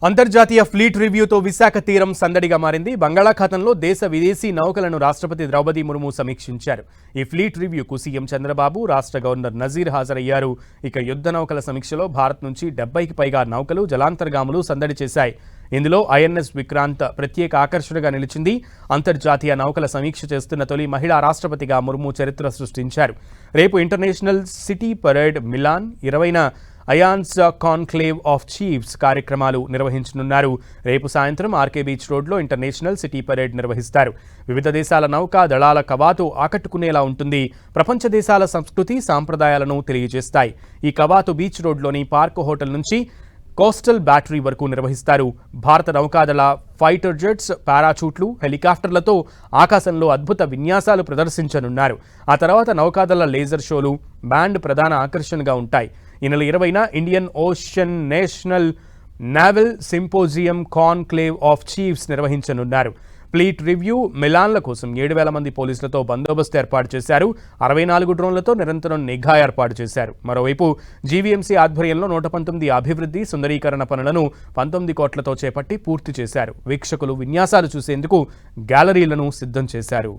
అంతర్జాతీయ ఫ్లీట్ రివ్యూతో విశాఖ తీరం సందడిగా మారింది. బంగాళాఖాతంలో దేశ విదేశీ నౌకలను రాష్ట్రపతి ద్రౌపది ముర్ము సమీక్షించారు. ఈ ఫ్లీట్ రివ్యూకు సీఎం చంద్రబాబు, రాష్ట్ర గవర్నర్ నజీర్ హాజరయ్యారు. ఇక యుద్ధ నౌకల సమీక్షలో భారత్ నుంచి 70కి పైగా నౌకలు, జలాంతర్గాములు సందడి చేశాయి. ఇందులో ఐఎన్ఎస్ విక్రాంత్ ప్రత్యేక ఆకర్షణగా నిలిచింది. అంతర్జాతీయ నౌకల సమీక్ష చేస్తున్న తొలి మహిళా రాష్ట్రపతిగా ముర్ము చరిత్ర సృష్టించారు. రేపు ఇంటర్నేషనల్ సిటీ పరేడ్, మిలాన్ 20న అయాన్స్ కాన్క్లేవ్ ఆఫ్ చీఫ్స్ కార్యక్రమాలు నిర్వహించనున్నారు. రేపు సాయంత్రం ఆర్కే బీచ్ రోడ్లో ఇంటర్నేషనల్ సిటీ పరేడ్ నిర్వహిస్తారు. వివిధ దేశాల నౌకా దళాల కవాతు ఆకట్టుకునేలా ఉంటుంది. ప్రపంచ దేశాల సంస్కృతి, సాంప్రదాయాలను తెలియజేస్తాయి. ఈ కవాతు బీచ్ రోడ్లోని పార్క్ హోటల్ నుంచి కోస్టల్ బ్యాటరీ వరకు నిర్వహిస్తారు. భారత నౌకాదళ ఫైటర్ జెట్స్, పారాచూట్లు, హెలికాప్టర్లతో ఆకాశంలో అద్భుత విన్యాసాలు ప్రదర్శించనున్నారు. ఆ తర్వాత నౌకాదళ లేజర్ షోలు, బ్యాండ్ ప్రధాన ఆకర్షణగా ఉంటాయి. ఈ నెల 20న Indian Ocean national naval symposium conclave of chiefs నిర్వహించనున్నారు. ఫ్లీట్ రివ్యూ, మిలాన్ల కోసం 7,000 మంది పోలీసులతో బందోబస్తు ఏర్పాటు చేశారు. 64 డ్రోన్లతో నిరంతరం నిఘా ఏర్పాటు చేశారు. మరోవైపు జీవీఎంసీ ఆధ్వర్యంలో 119 అభివృద్ధి, సుందరీకరణ పనులను 19 కోట్లతో చేపట్టి పూర్తి చేశారు. వీక్షకులు విన్యాసాలు చూసేందుకు గ్యాలరీలను సిద్ధం చేశారు.